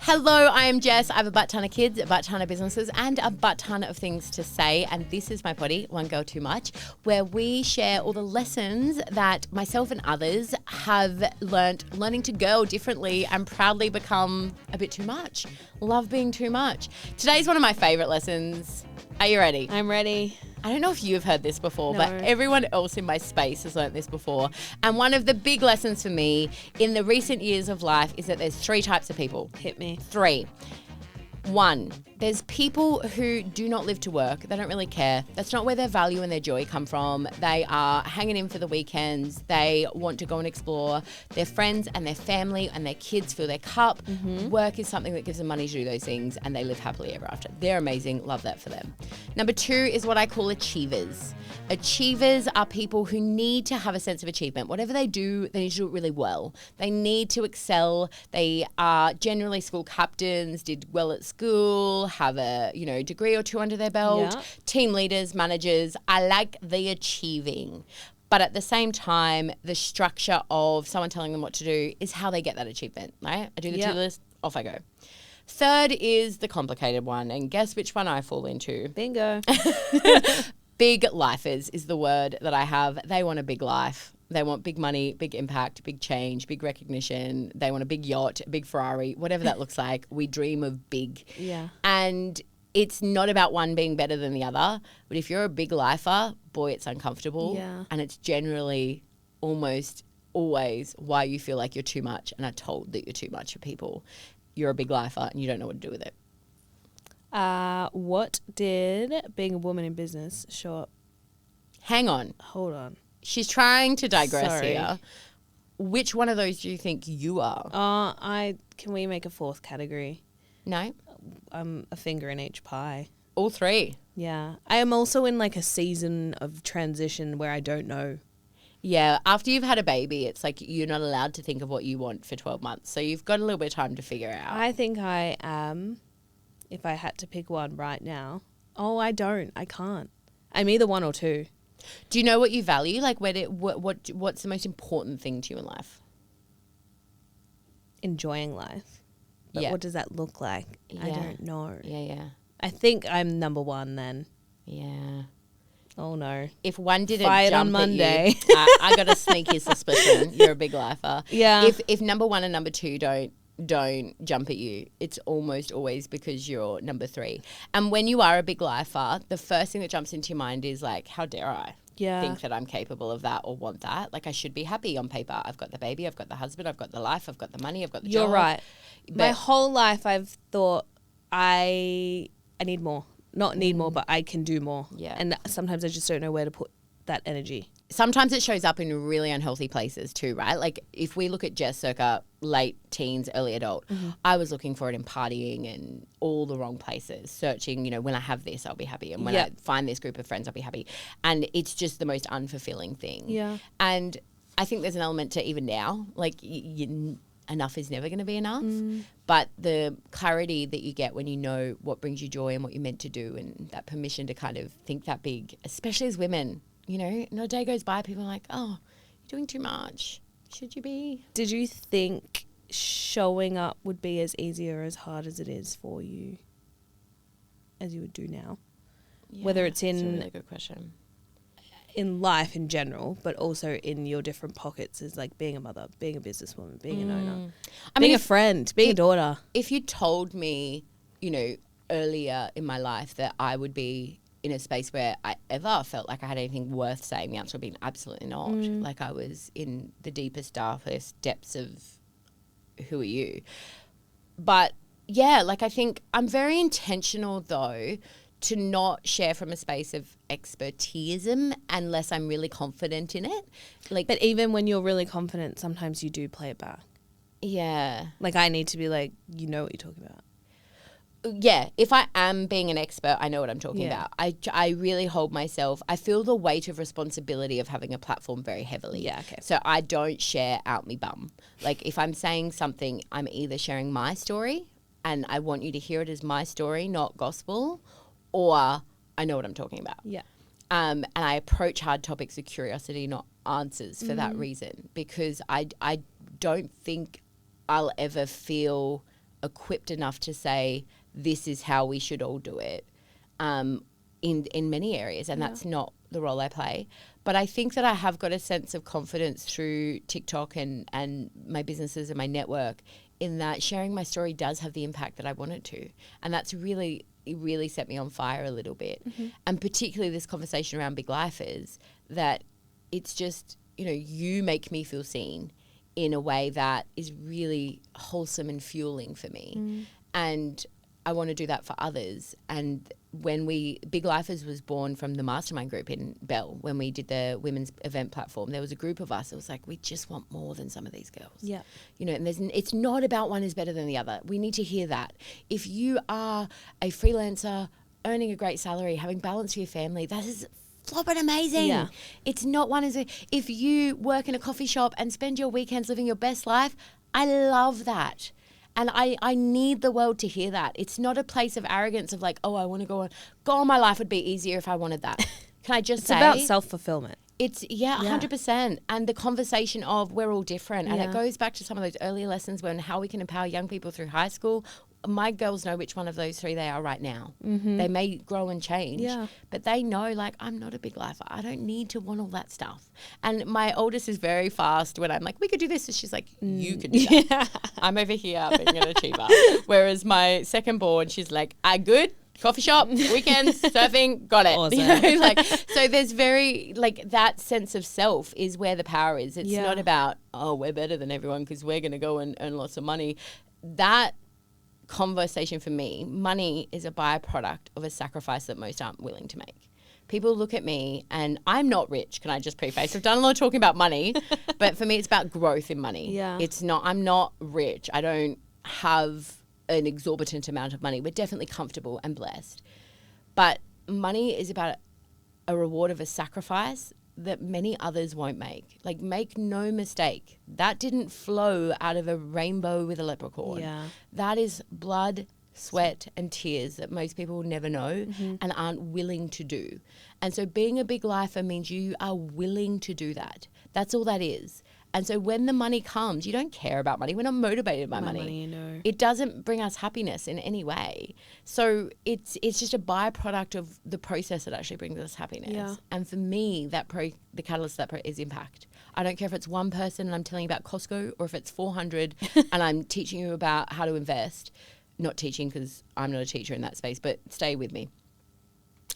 Hello, I am Jess. I have a butt ton of kids, a butt ton of businesses, and a butt ton of things to say. And this is my potty, One Girl Too Much, where we share all the lessons that myself and others have learning to girl differently and proudly become a bit too much. Love being too much. Today's one of my favourite lessons. Are you ready? I'm ready. I don't know if you've heard this before, No. but everyone else in my space has learnt this before. And one of the big lessons for me in the recent years of life is that there's three types of people. Hit me. Three. One, there's people who do not live to work. They don't really care. That's not where their value and their joy come from. They are hanging in for the weekends. They want to go and explore. Their friends and their family and their kids fill their cup. Work is something that gives them money to do those things, and they live happily ever after. They're amazing. Love that for them. Number two is what I call achievers. Achievers are people who need to have a sense of achievement. Whatever they do, they need to do it really well. They need to excel. They are generally school captains, did well at school, have a degree or two under their belt. Yeah. Team leaders, managers. I like the achieving. But at the same time, the structure of someone telling them what to do is how they get that achievement, right? I do the Yeah. to-do list, off I go. Third is the complicated one, and guess which one I fall into? Bingo. Big lifers is the word that I have. They want a big life. They want big money, big impact, big change, big recognition. They want a big yacht, a big Ferrari, whatever that looks like. We dream of big. Yeah. And it's not about one being better than the other. But if you're a big lifer, boy, it's uncomfortable. Yeah. And it's generally almost always why you feel like you're too much and are told that you're too much for people. You're a big lifer and you don't know what to do with it. What did being a woman in business show up? Hang on. Hold on. She's trying to digress Sorry. here. Which one of those do you think you are? Can we make a fourth category? No? A finger in each pie. All three. Yeah. I am also in like a season of transition where I don't know. Yeah, after you've had a baby, it's like you're not allowed to think of what you want for 12 months. So you've got a little bit of time to figure out. I think I am, if I had to pick one right now. Oh, I don't. I can't. I'm either one or two. Do you know what you value? Like, what's the most important thing to you in life? Enjoying life. But Yeah. what does that look like? I Yeah. don't know. Yeah. I think I'm number one then. Yeah. Oh no. If one didn't Fired jump on at you, Monday. I got a sneaky suspicion you're a big lifer. Yeah. If number one and number two don't jump at you, it's almost always because you're number three. And when you are a big lifer, the first thing that jumps into your mind is like, how dare I think that I'm capable of that or want that? Like, I should be happy on paper. I've got the baby, I've got the husband, I've got the life, I've got the money, I've got the job. You're right. But My whole life I've thought I need more. Not need more, but I can do more. Yeah. And sometimes I just don't know where to put that energy. sometimes it shows up in really unhealthy places too, right? Like if we look at Jess circa late teens, early adult, I was looking for it in partying and all the wrong places, searching, when I have this, I'll be happy. And when I find this group of friends, I'll be happy. And it's just the most unfulfilling thing. Yeah. And I think there's an element to even now, like enough is never going to be enough. But the clarity that you get when you know what brings you joy and what you're meant to do, and that permission to kind of think that big, especially as women, not a day goes by, people are like, oh, you're doing too much. Should you be? Did you think showing up would be as easy or as hard as it is for you as you would do now? Yeah, Whether it's that's a really good question. in life in general, but also in your different pockets as like being a mother, being a businesswoman, being an owner, being a friend, being a daughter. If you told me, earlier in my life that I would be in a space where I ever felt like I had anything worth saying, the answer would be absolutely not. Like I was in the deepest, darkest depths of who are you. But yeah, like I think I'm very intentional though to not share from a space of expertism unless I'm really confident in it. But even when you're really confident, sometimes you do play it back. Yeah. Like I need to be like, you know what you're talking about. Yeah, if I am being an expert, I know what I'm talking Yeah. about. I really hold myself. I feel the weight of responsibility of having a platform very heavily. Yeah, okay. So I don't share out me bum. Like if I'm saying something, I'm either sharing my story and I want you to hear it as my story, not gospel, or I know what I'm talking about. Yeah. And I approach hard topics with curiosity, not answers for that reason, because I don't think I'll ever feel equipped enough to say this is how we should all do it in many areas, and that's not the role I play. But I think that I have got a sense of confidence through TikTok and my businesses and my network in that sharing my story does have the impact that I want it to. And that's really, it really set me on fire a little bit. And particularly this conversation around big lifers, that it's just, you know, you make me feel seen in a way that is really wholesome and fueling for me. And I want to do that for others. And when Big Lifers was born from the mastermind group in Bell, when we did the women's event platform, there was a group of us. It was like, we just want more than some of these girls. Yeah. You know, and it's not about one is better than the other. We need to hear that. If you are a freelancer, earning a great salary, having balance for your family, that is flopping amazing. Yeah. It's not one is if you work in a coffee shop and spend your weekends living your best life, I love that. And I need the world to hear that. It's not a place of arrogance of like, oh, I want to go on. God, my life would be easier if I wanted that. Can I just say? It's about self-fulfillment. It's, 100%. And the conversation of we're all different. And it goes back to some of those earlier lessons when how we can empower young people through high school. My girls know which one of those three they are right now. They may grow and change, but they know, like, I'm not a big lifer. I don't need to want all that stuff. And my oldest is very fast when I'm like, we could do this. And she's like, you could do that. I'm over here being an achiever. Whereas my second born, she's like, I good. Coffee shop, weekends, surfing, got it. Awesome. You know, like, so there's very, like, that sense of self is where the power is. It's not about, oh, we're better than everyone because we're going to go and earn lots of money. That conversation for me, money is a byproduct of a sacrifice that most aren't willing to make. People look at me and I'm not rich. Can I just preface? I've done a lot of talking about money, but for me, it's about growth in money. Yeah. It's not, I'm not rich. I don't have an exorbitant amount of money. We're definitely comfortable and blessed. But money is about a reward of a sacrifice that many others won't make. Like, make no mistake, that didn't flow out of a rainbow with a leprechaun. Yeah. That is blood, sweat and tears that most people never know and aren't willing to do. And so being a big lifer means you are willing to do that. That's all that is. And so when the money comes, you don't care about money. We're not motivated by money. No. It doesn't bring us happiness in any way. So it's just a byproduct of the process that actually brings us happiness. Yeah. And for me, the catalyst of that is impact. I don't care if it's one person and I'm telling you about Costco, or if it's 400 and I'm teaching you about how to invest. Not teaching because I'm not a teacher in that space, but stay with me.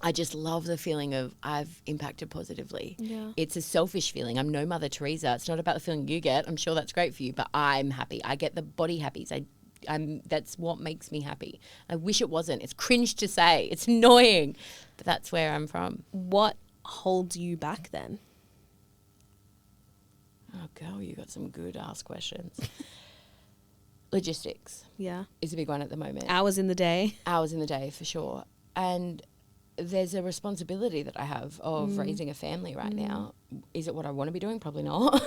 I just love the feeling of I've impacted positively. Yeah. It's a selfish feeling. I'm no Mother Teresa. It's not about the feeling you get. I'm sure that's great for you, but I'm happy. I get the body happies. That's what makes me happy. I wish it wasn't. It's cringe to say. It's annoying, but that's where I'm from. What holds you back then? Oh, girl, you got some good ass questions. Logistics. Yeah. Is a big one at the moment. Hours in the day, for sure. And there's a responsibility that I have of raising a family right now. Is it what I want to be doing? Probably not.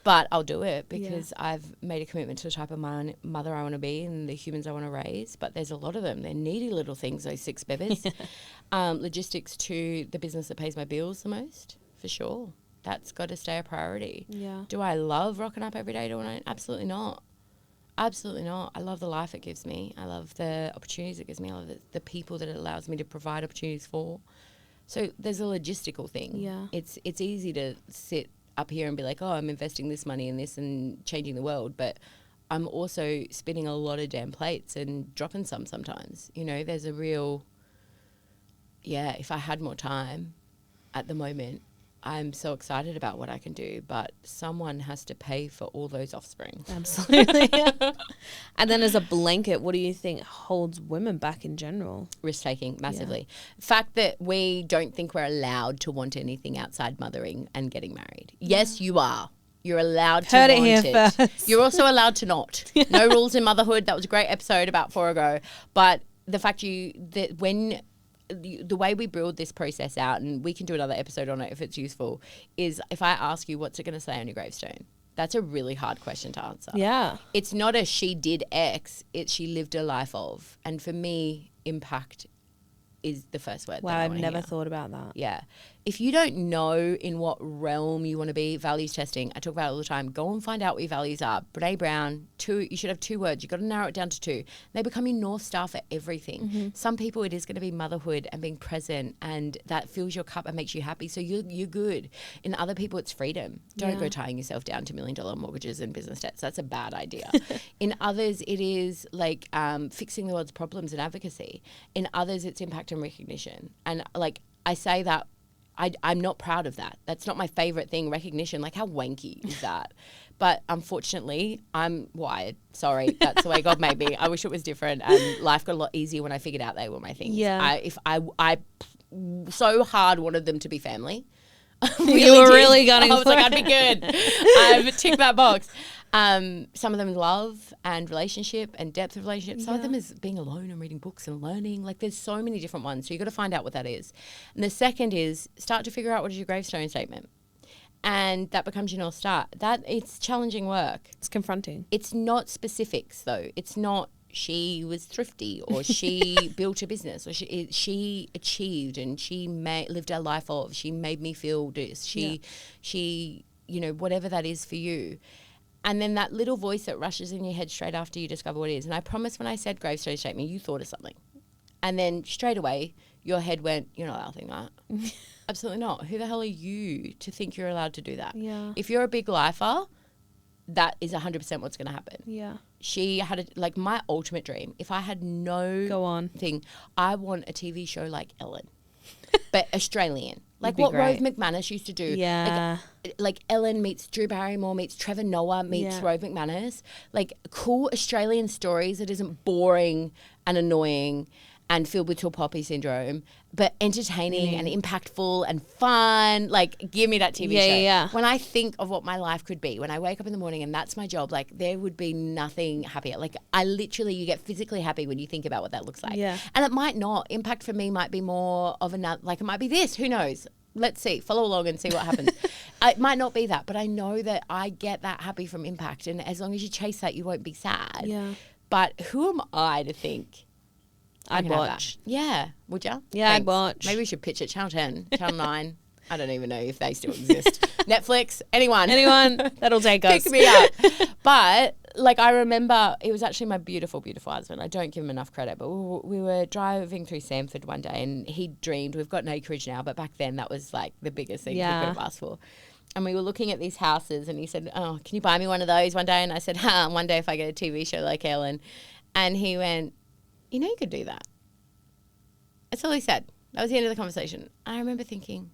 But I'll do it because I've made a commitment to the type of mother I want to be and the humans I want to raise. But there's a lot of them. They're needy little things, those 6 babies. Logistics to the business that pays my bills the most, for sure. That's got to stay a priority. Yeah. Do I love rocking up every day doing it? Absolutely not. Absolutely not. I love the life it gives me. I love the opportunities it gives me. I love the people that it allows me to provide opportunities for. So there's a logistical thing. Yeah. It's easy to sit up here and be like, oh, I'm investing this money in this and changing the world. But I'm also spinning a lot of damn plates and dropping some sometimes. You know, there's a real, if I had more time at the moment, I'm so excited about what I can do, but someone has to pay for all those offspring. Absolutely. And then as a blanket, what do you think holds women back in general? Risk-taking, massively. The fact that we don't think we're allowed to want anything outside mothering and getting married. Yes, you are. You're allowed to want it. Heard it here first. You're also allowed to not. No rules in motherhood. That was a great episode about 4 ago. But the fact that when the way we build this process out, and we can do another episode on it if it's useful, is if I ask you, what's it going to say on your gravestone? That's a really hard question to answer. Yeah. It's not a she did X, it's she lived a life of. And for me, impact is the first word. Wow, I've never thought about that. Yeah. if you don't know in what realm you want to be values testing, I talk about it all the time. Go and find out what your values are. Brene Brown, you should have 2 words. You've got to narrow it down to 2. They become your North Star for everything. Some people, it is going to be motherhood and being present, and that fills your cup and makes you happy. So you're good. In other people, it's freedom. Don't go tying yourself down to $1 million mortgages and business debts. That's a bad idea. In others, it is like fixing the world's problems and advocacy. In others, it's impact and recognition. And like I say that, I'm not proud of that. That's not my favorite thing, recognition. Like, how wanky is that? But unfortunately, I'm wired. Sorry, that's the way God made me. I wish it was different. And life got a lot easier when I figured out they were my things. Yeah. I so hard wanted them to be family. You were really gunning I was for like, it. I'd be good. I've ticked that box. Some of them love and relationship and depth of relationship. Some of them is being alone and reading books and learning. Like, there's so many different ones. So you got to find out what that is. And the second is start to figure out what is your gravestone statement. And that becomes your North Star. It's challenging work. It's confronting. It's not specifics though. It's not she was thrifty or she built a business or she achieved and she lived her life of. She made me feel this. She, you know, whatever that is for you. And then that little voice that rushes in your head straight after you discover what it is. And I promise when I said gravestone statement, you thought of something. And then straight away, your head went, you're not allowed to think that. Absolutely not. Who the hell are you to think you're allowed to do that? Yeah. If you're a big lifer, that is 100% what's going to happen. Yeah. She had like my ultimate dream. If I had no thing, I want a TV show like Ellen, but Australian. Like what great. Rove McManus used to do. Yeah. Like Ellen meets Drew Barrymore meets Trevor Noah meets Rove McManus. Like cool Australian stories that isn't boring and annoying and filled with tall poppy syndrome, but entertaining and impactful and fun. Like, give me that TV show. Yeah. When I think of what my life could be, when I wake up in the morning and that's my job, like, there would be nothing happier. Like, you get physically happy when you think about what that looks like. Yeah. And it might not. Impact for me might be more of like, it might be this. Who knows? Let's see. Follow along and see what happens. It might not be that, but I know that I get that happy from impact. And as long as you chase that, you won't be sad. Yeah. But who am I to think? I'd watch. Yeah. Would you? Yeah, I'd watch. Maybe we should pitch it. Channel 10, Channel 9. I don't even know if they still exist. Netflix, anyone. That'll take us. Pick me up. But like I remember, it was actually my beautiful, beautiful husband. I don't give him enough credit, but we were driving through Samford one day and he dreamed, we've got an acreage now, but back then that was like the biggest thing we could have asked for. And we were looking at these houses and he said, oh, can you buy me one of those one day? And I said, one day if I get a TV show like Ellen. And he went, you know, you could do that. That's all he said. That was the end of the conversation. I remember thinking,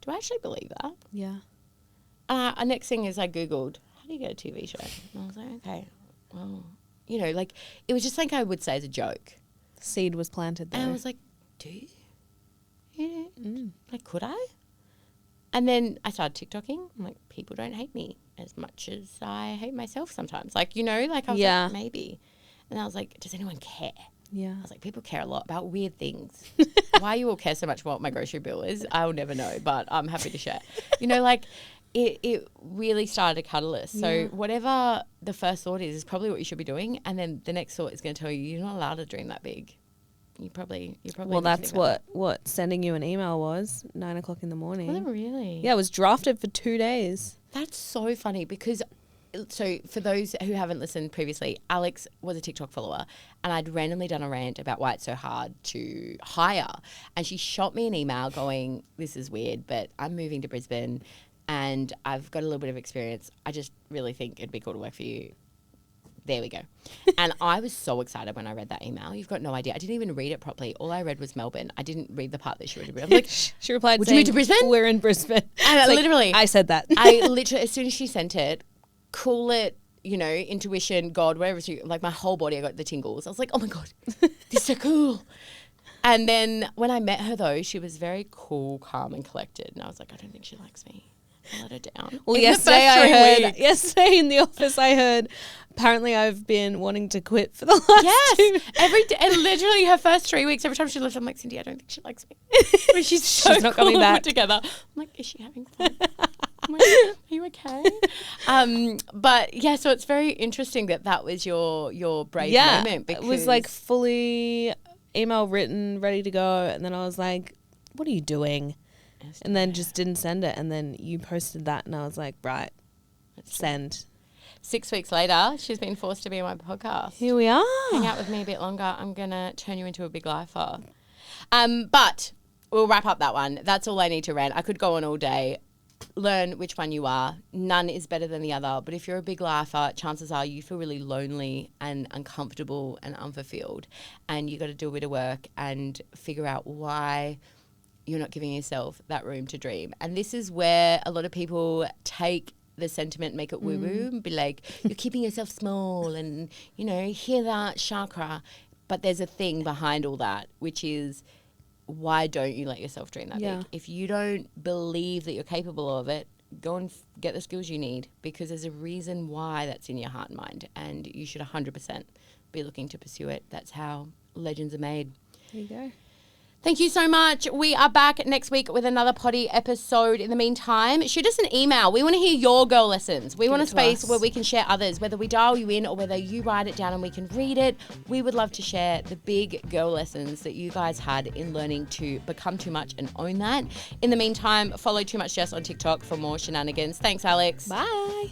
do I actually believe that? Yeah. Next thing is I Googled, how do you get a TV show? And I was like, okay, well, you know, like it was just like I would say as a joke. Seed was planted there. And I was like, do you? Like, could I? And then I started TikToking. I'm like, people don't hate me as much as I hate myself sometimes. Like, you know, like I was like, maybe. And I was like, does anyone care? Yeah. I was like, people care a lot about weird things. Why you all care so much what my grocery bill is, I'll never know, but I'm happy to share. You know, like it really started a catalyst. So whatever the first thought is probably what you should be doing. And then the next thought is going to tell you, you're not allowed to dream that big. You probably. Well, that's what sending you an email was, 9 o'clock in the morning. Was it really? Yeah, it was drafted for 2 days. That's so funny because, so for those who haven't listened previously, Alex was a TikTok follower and I'd randomly done a rant about why it's so hard to hire. And she shot me an email going, this is weird, but I'm moving to Brisbane and I've got a little bit of experience. I just really think it'd be cool to work for you. There we go. And I was so excited when I read that email. You've got no idea. I didn't even read it properly. All I read was Melbourne. I didn't read the part that she read. I'm like, she replied, would you move to Brisbane? We're in Brisbane. And literally, I said that. I literally, as soon as she sent it, call it, you know, intuition, God, whatever. Like my whole body, I got the tingles. I was like, oh my God, this is so cool. And then when I met her though, she was very cool, calm and collected. And I was like, I don't think she likes me. I let her down. Well, yesterday in the office, I heard, apparently I've been wanting to quit for the last 2. Every day, and literally her first 3 weeks, every time she left, I'm like, Cindy, I don't think she likes me. But she's so not cool coming back together. I'm like, is she having fun? I'm like, are you okay? But yeah, so it's very interesting that was your brave moment. Because it was like fully email written, ready to go. And then I was like, what are you doing? and then just didn't send it. And then you posted that and I was like, right, send. 6 weeks later, she's been forced to be on my podcast. Here we are. Hang out with me a bit longer. I'm going to turn you into a big lifer. But we'll wrap up that one. That's all I need to rant. I could go on all day. Learn which one you are. None is better than the other. But if you're a big lifer, chances are you feel really lonely and uncomfortable and unfulfilled. And you got to do a bit of work and figure out why you're not giving yourself that room to dream. And this is where a lot of people take the sentiment, make it woo-woo and be like, you're keeping yourself small and, you know, hear that chakra. But there's a thing behind all that, which is, why don't you let yourself dream that big? If you don't believe that you're capable of it, go and get the skills you need, because there's a reason why that's in your heart and mind, and you should 100% be looking to pursue it. That's how legends are made. There you go. Thank you so much. We are back next week with another potty episode. In the meantime, shoot us an email. We want to hear your girl lessons. We want a space where we can share others, whether we dial you in or whether you write it down and we can read it. We would love to share the big girl lessons that you guys had in learning to become too much and own that. In the meantime, follow Too Much Jess on TikTok for more shenanigans. Thanks, Alex. Bye.